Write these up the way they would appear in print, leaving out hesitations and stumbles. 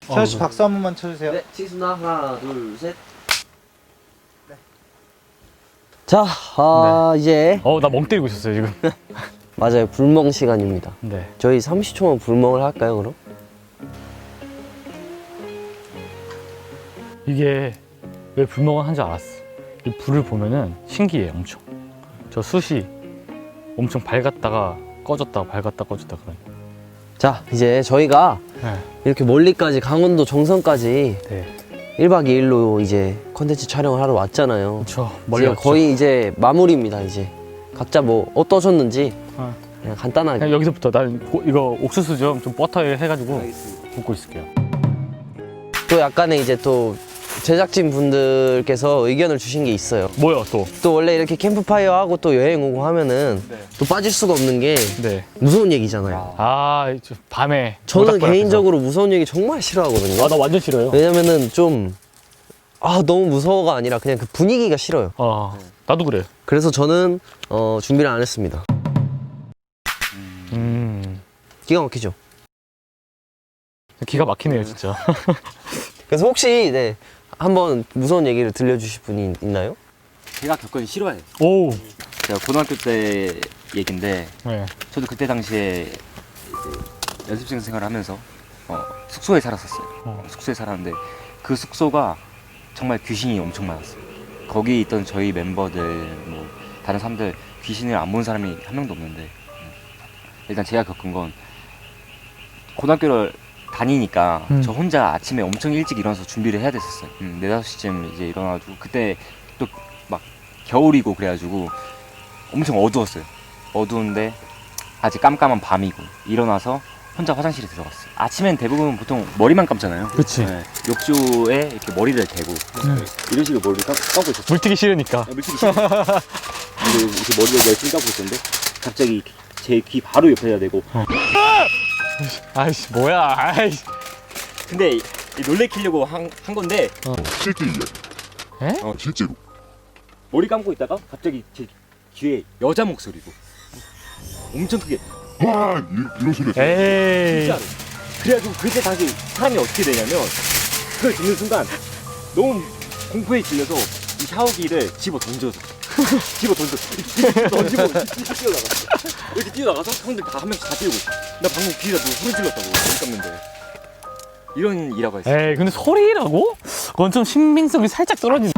세현 씨 박수 한 번만 쳐주세요. 네, 치겠습니다. 하나, 둘, 셋. 네. 자, 이제 나 멍 때리고 있었어요 지금. 맞아요. 불멍 시간입니다. 네. 저희 30초만 불멍을 할까요, 그럼? 이게 왜 불멍을 한 줄 알았어. 이 불을 보면은 신기해 엄청. 저 숯이 엄청 밝았다가 꺼졌다가 밝았다 꺼졌다 그러니. 자, 이제 저희가 네. 이렇게 멀리까지 강원도 정선까지 네. 1박 2일로 이제 컨텐츠 촬영을 하러 왔잖아요. 그렇죠. 멀리 이제 왔죠. 거의 이제 마무리입니다. 이제 각자 뭐 어떠셨는지 그냥 간단하게. 그냥 여기서부터 난 이거 옥수수 좀 버터에 해가지고 굽고 있을게요. 또 약간의 이제 또 제작진 분들께서 의견을 주신 게 있어요. 뭐요 또? 또 원래 이렇게 캠프파이어 하고 또 여행 오고 하면은 네. 또 빠질 수가 없는 게 네. 무서운 얘기잖아요. 밤에 저는 모닥불 앞에서. 개인적으로 무서운 얘기 정말 싫어하거든요. 나 완전 싫어요. 왜냐면은 좀 너무 무서워가 아니라 그냥 그 분위기가 싫어요. 나도 그래. 그래서 저는 준비를 안 했습니다. 기가 막히죠. 기가 막히네요 진짜. 그래서 혹시 한번 무서운 얘기를 들려주실 분이 있나요? 제가 겪은 실화예요. 오. 제가 고등학교 때 얘긴데 네. 저도 그때 당시에 연습생 생활을 하면서 숙소에 살았었어요. 숙소에 살았는데 그 숙소가 정말 귀신이 엄청 많았어요. 거기 있던 저희 멤버들 뭐 다른 사람들 귀신을 안 본 사람이 한 명도 없는데 일단 제가 겪은 건 고등학교를 다니니까 저 혼자 아침에 엄청 일찍 일어나서 준비를 해야 됐었어요. 4, 5시쯤 이제 일어나가지고 그때 또 막 겨울이고 그래가지고 엄청 어두웠어요. 어두운데 아직 깜깜한 밤이고 일어나서 혼자 화장실에 들어갔어요. 아침엔 대부분 보통 머리만 감잖아요. 그치. 네, 욕조에 이렇게 머리를 대고 이런 식으로 머리를 감고 있었어요. 물 튀기 싫으니까. 물티기 싫어. 근데 이렇게 머리를 열심히 감고 있었는데 갑자기 제 귀 바로 옆에다 대고 아이씨 뭐야. 아이씨. 근데 놀래키려고 한 건데 실제 이야기. 에? 실제로. 머리 감고 있다가 갑자기 제 귀에 여자 목소리고 엄청 크게 와 이런 소리였어. 에이. 진짜로. 그래가지고 그때 다시 사람이 어떻게 되냐면 그걸 듣는 순간 너무 공포에 질려서 이 샤워기를 집어 던져서 던지고 뛰어나갔어. 이렇게 뛰어나가서 형들 다 한 명씩 다 뛰고 나 방금 귀에다 누가 소리 질렀다고 머리 감는데 이런 일화가 있어요. 에이 근데 소리라고? 그건 좀 신빙성이 살짝 떨어지네.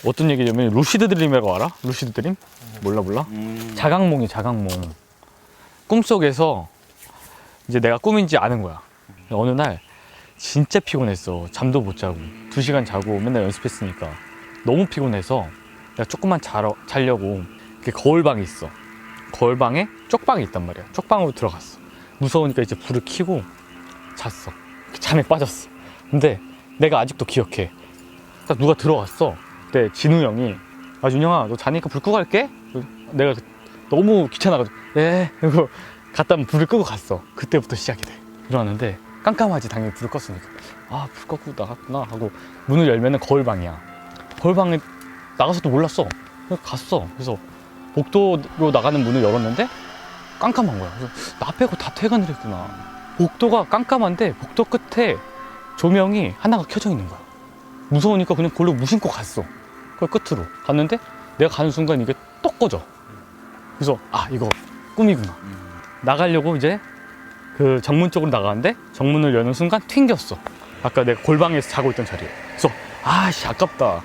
어떤 얘기냐면 루시드 드림이라고 알아? 루시드 드림? 몰라? 자각몽이 자각몽. 꿈속에서 이제 내가 꿈인지 아는 거야. 어느 날 진짜 피곤했어. 잠도 못 자고 2시간 자고 맨날 연습했으니까 너무 피곤해서 내가 조금만 자려고 이렇게 거울방이 있어. 거울방에 쪽방이 있단 말이야. 쪽방으로 들어갔어. 무서우니까 이제 불을 켜고 잤어. 잠에 빠졌어. 근데 내가 아직도 기억해. 딱 누가 들어왔어. 그때 진우 형이 윤영아 너 자니까 불 끄고 갈게? 내가 너무 귀찮아가지고 이러고 갔다 불을 끄고 갔어. 그때부터 시작이 돼. 일어났는데 깜깜하지 당연히 불을 껐으니까 불 껐고 나갔구나 하고 문을 열면은 거울방이야. 거울방에 나가서도 몰랐어. 그래서 갔어. 그래서 복도로 나가는 문을 열었는데 깜깜한 거야. 그래서 나 빼고 다 퇴근을 했구나. 복도가 깜깜한데 복도 끝에 조명이 하나가 켜져 있는 거야. 무서우니까 그냥 그걸로 무심코 갔어. 그 끝으로 갔는데 내가 가는 순간 이게 또 꺼져. 그래서 이거 꿈이구나. 나가려고 이제 그 정문 쪽으로 나가는데 정문을 여는 순간 튕겼어. 아까 내가 골방에서 자고 있던 자리에. 그래서 아깝다.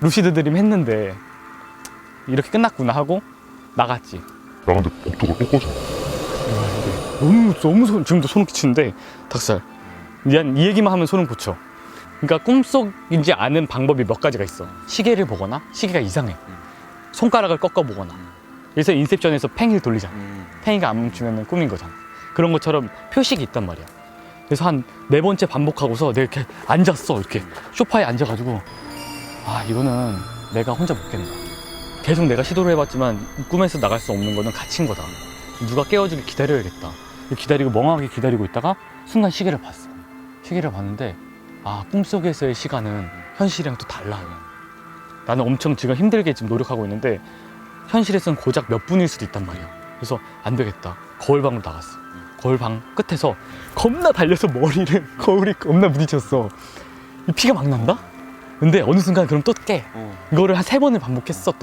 루시드 드림 했는데 이렇게 끝났구나 하고 나갔지. 나근데 복도가 또 꺼져. 너무 지금도 소름 끼치는데 닭살. 미안, 이 얘기만 하면 소름 끼쳐. 그러니까 꿈속인지 아는 방법이 몇 가지가 있어. 시계를 보거나 시계가 이상해. 손가락을 꺾어 보거나. 그래서 인셉션에서 팽이를 돌리잖아. 팽이가 안 멈추면 꿈인 거잖아. 그런 것처럼 표식이 있단 말이야. 그래서 한 4번째 반복하고서 내가 이렇게 앉았어. 이렇게 소파에 앉아가지고 이거는 내가 혼자 못 깬다. 계속 내가 시도를 해봤지만 꿈에서 나갈 수 없는 거는 갇힌 거다. 누가 깨워주길 기다려야겠다. 기다리고 멍하게 기다리고 있다가 순간 시계를 봤어. 시계를 봤는데 꿈속에서의 시간은 현실이랑 또 달라. 나는 엄청 지금 힘들게 지금 노력하고 있는데 현실에서는 고작 몇 분일 수도 있단 말이야. 그래서 안 되겠다. 거울방으로 나갔어. 거울 방 끝에서 겁나 달려서 머리를 거울이 겁나 부딪혔어. 이 피가 막 난다? 근데 어느 순간 그럼 또 깨. 이거를 한 3번을 반복했어.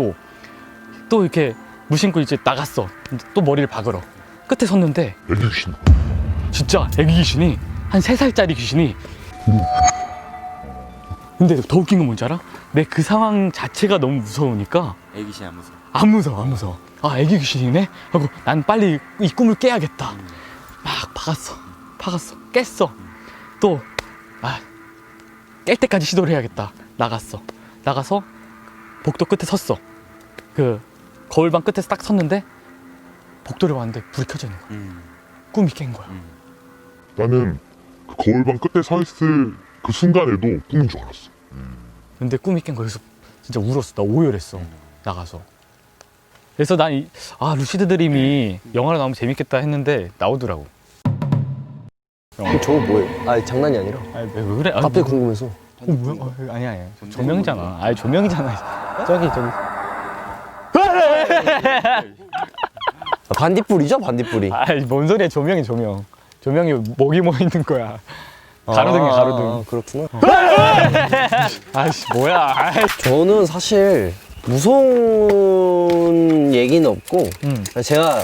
또 이렇게 무심코 이제 나갔어. 또 머리를 박으러 끝에 섰는데 애기 귀신. 진짜 애기 귀신이 한 3살짜리 귀신이. 근데 더 웃긴 건 뭔지 알아? 내 그 상황 자체가 너무 무서우니까 애기씨 안 무서워. 안 무서워. 아, 애기 귀신이네? 하고 난 빨리 이 꿈을 깨야겠다. 막 박았어. 깼어. 또, 깰 때까지 시도를 해야겠다. 나가서 복도 끝에 섰어. 그 거울방 끝에서 딱 섰는데 복도를 봤는데 불이 켜져 있는 거야. 꿈이 깬 거야. 나는 그 거울방 끝에 서 있을 그 순간에도 꿈인 줄 알았어. 근데 꿈이 깬 거여서 진짜 울었어. 나 오열했어. 나가서. 그래서 난 루시드 드림이 영화로 나오면 재밌겠다 했는데 나오더라고. 저거 뭐예요? 아 장난이 아니라 아니, 왜 그래? 갑자기 궁금해서. 뭐야? 아니야. 조명이잖아. 아니, 조명이잖아. 저기. 반딧불이죠, 반딧불이. 아이, 뭔 소리야? 조명이. 조명이 목이 뭐 있는 거야. 가로등이야, 가로등. 아, 그렇구나. 아이씨, 뭐야. 저는 사실 무서운 얘기는 없고 제가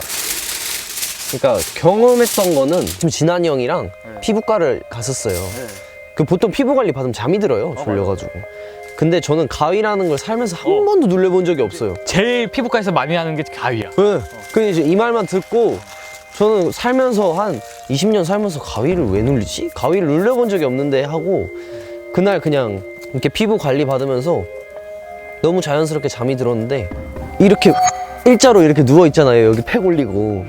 그러니까 경험했던 거는 지금 진한이 형이랑 피부과를 갔었어요. 그 보통 피부 관리 받으면 잠이 들어요, 졸려가지고. 근데 저는 가위라는 걸 살면서 한 번도 눌려본 적이 없어요. 제일 피부과에서 많이 하는 게 가위야. 네. 근데 이제 이 말만 듣고 저는 살면서 한 20년 살면서 가위를 왜 눌리지? 가위를 눌려본 적이 없는데 하고 그날 그냥 이렇게 피부 관리 받으면서 너무 자연스럽게 잠이 들었는데 이렇게 일자로 이렇게 누워 있잖아요. 여기 팩 올리고.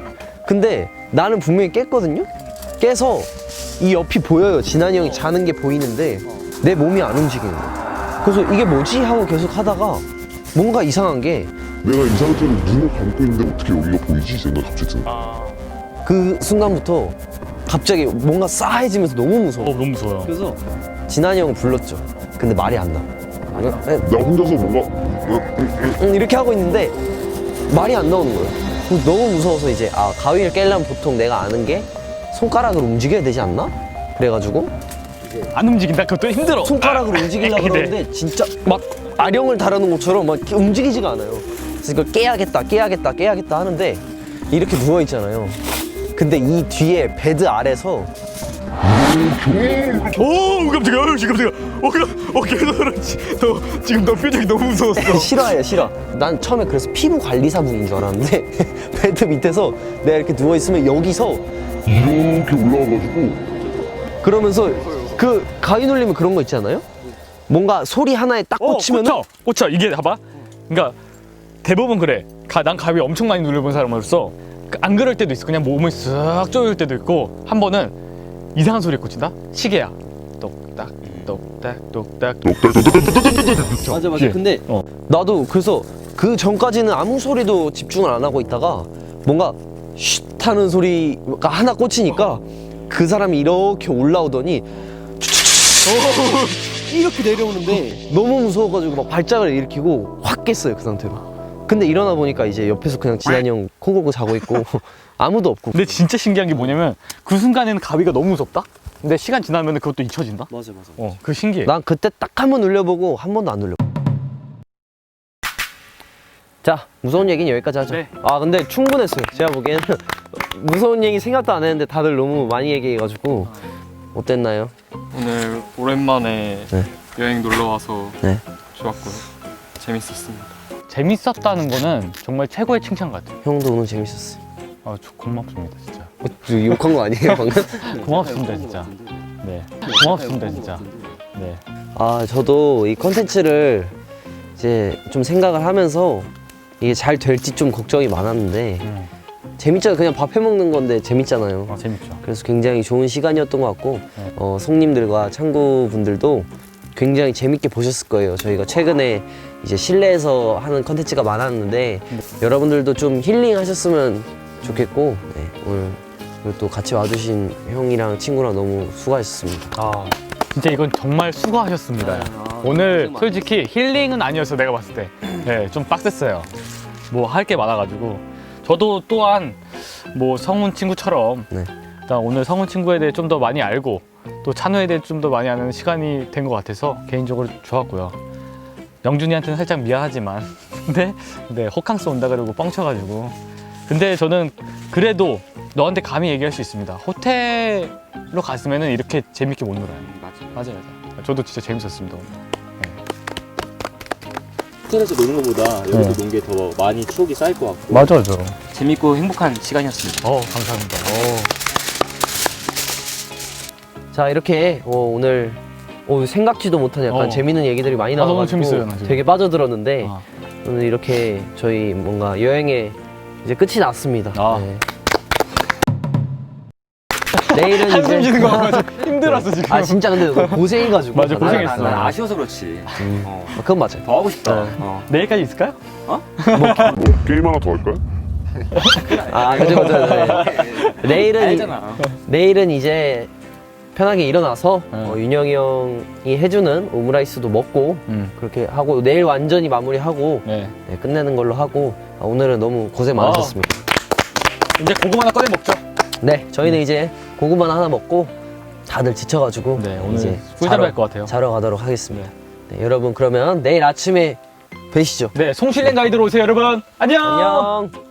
근데 나는 분명히 깼거든요? 깨서 이 옆이 보여요. 진한이 형이 자는 게 보이는데 내 몸이 안 움직이는 거야. 그래서 이게 뭐지? 하고 계속 하다가 뭔가 이상한 게 내가 이 상태로 눈을 감고 있는데 어떻게 여기가 보이지? 생각 갑자기 드는 거야. 그 순간부터 갑자기 뭔가 싸해지면서 너무 무서워. 너무 무서워요. 그래서 진한이 형 불렀죠. 근데 말이 안 나. 나 혼자서 뭔가 이렇게 하고 있는데 말이 안 나오는 거예요. 그래서 너무 무서워서 이제 가위를 깨려면 보통 내가 아는 게 손가락을 움직여야 되지 않나? 그래가지고 안 움직인다? 그것도 힘들어. 손가락을 움직이려고 그래. 그러는데 진짜 막 아령을 다루는 것처럼 막 이렇게 움직이지가 않아요. 그래서 이걸 깨야겠다 하는데 이렇게 누워 있잖아요. 근데 이 뒤에 베드 아래서 오, 깜짝이야. 계속 그렇지. 지금 너 표정이 너무 무서웠어. 싫어. 난 처음에 그래서 피부 관리사분인 줄 알았는데 베드 밑에서 내가 이렇게 누워 있으면 여기서 이렇게 올라와가지고 그러면서 그 가위 눌리면 그런 거 있잖아요. 뭔가 소리 하나에 딱 꽂히면은 꽂혀. 이게 봐봐. 그러니까 대부분 그래. 난 가위 엄청 많이 눌려본 사람으로서 안 그럴 때도 있어. 그냥 몸을 쓱 조일 때도 있고 한 번은 이상한 소리에 꽂힌다? 시계야. 똑딱 똑딱. 맞아. 예. 근데 나도 그래서 그 전까지는 아무 소리도 집중을 안 하고 있다가 뭔가 쉿 하는 소리가 하나 꽂히니까 그 사람이 이렇게 올라오더니 이렇게 내려오는데 너무 무서워가지고 막 발작을 일으키고 확 깼어요, 그 상태로. 근데 일어나 보니까 이제 옆에서 그냥 진한이 형 코 골고 자고 있고 아무도 없고. 근데 진짜 신기한 게 뭐냐면 그 순간에는 가위가 너무 무섭다? 근데 시간 지나면 그것도 잊혀진다? 맞아. 그거 신기해. 난 그때 딱 한 번 눌려보고 한 번도 안 눌려. 자, 무서운 얘기는 여기까지 하죠. 네. 근데 충분했어요. 제가 보기에는 무서운 얘기 생각도 안 했는데 다들 너무 많이 얘기해가지고 어땠나요? 오늘 오랜만에 네. 여행 놀러 와서 네. 좋았고요. 재밌었습니다. 재밌었다는 거는 정말 최고의 칭찬 같아요. 형도 오늘 재밌었어요. 고맙습니다, 진짜. 욕한 거 아니에요, 방금? 고맙습니다, 진짜. 네. 고맙습니다, 진짜. 네. 저도 이 컨텐츠를 이제 좀 생각을 하면서 이게 잘 될지 좀 걱정이 많았는데 재밌잖아요. 그냥 밥 해먹는 건데 재밌잖아요. 재밌죠. 그래서 굉장히 좋은 시간이었던 것 같고 송님들과 창구분들도 굉장히 재밌게 보셨을 거예요. 저희가 최근에 이제 실내에서 하는 컨텐츠가 많았는데 여러분들도 좀 힐링하셨으면 좋겠고 오늘 그리고 또 같이 와주신 형이랑 친구랑 너무 수고하셨습니다. 진짜 이건 정말 수고하셨습니다. 오늘 솔직히 힐링은 아니었어, 내가 봤을 때. 네, 좀 빡셌어요. 뭐 할 게 많아가지고. 저도 또한 뭐 성훈 친구처럼 네. 일단 오늘 성훈 친구에 대해 좀 더 많이 알고 또 찬우에 대해 좀 더 많이 아는 시간이 된 것 같아서 개인적으로 좋았고요. 영준이한테는 살짝 미안하지만 근데 호캉스 온다 그러고 뻥쳐가지고 근데 저는 그래도 너한테 감히 얘기할 수 있습니다. 호텔로 갔으면 이렇게 재밌게 못 놀아요. 맞아. 맞아요. 저도 진짜 재밌었습니다. 오늘. 호텔에서 노는 것보다 여기서 논 게 더 많이 추억이 쌓일 것 같고 맞아요. 재밌고 행복한 시간이었습니다. 감사합니다. 자 이렇게 오늘 생각지도 못한 약간 재밌는 얘기들이 많이 너무 나와가지고 재밌어요, 나 지금. 되게 빠져들었는데 아. 오늘 이렇게 저희 뭔가 여행의 이제 끝이 났습니다. 아. 네. 내일은 한숨 이제 쉬는 거 봐서 힘들었어 지금. 아 진짜 근데 너무 고생해가지고 맞아, 고생했어. 난 아쉬워서 그렇지. 그건 맞아요. 더 하고 싶다. 네. 내일까지 있을까요? 뭐 게임 하나 더 할까요? 아 그죠. 내일은 알잖아. 내일은 이제 편하게 일어나서 네. 윤영이 형이 해주는 오므라이스도 먹고 그렇게 하고 내일 완전히 마무리하고 네. 네, 끝내는 걸로 하고 오늘은 너무 고생 많으셨습니다. 이제 고구마 하나 꺼내 먹죠. 네, 저희는 이제 고구마 하나 먹고 다들 지쳐가지고 네, 오늘 이제 꿀잠 잘 것 같아요. 자러 가도록 하겠습니다. 네, 여러분 그러면 내일 아침에 뵈시죠. 네, 송실랭 가이드로 오세요, 여러분. 안녕. 안녕.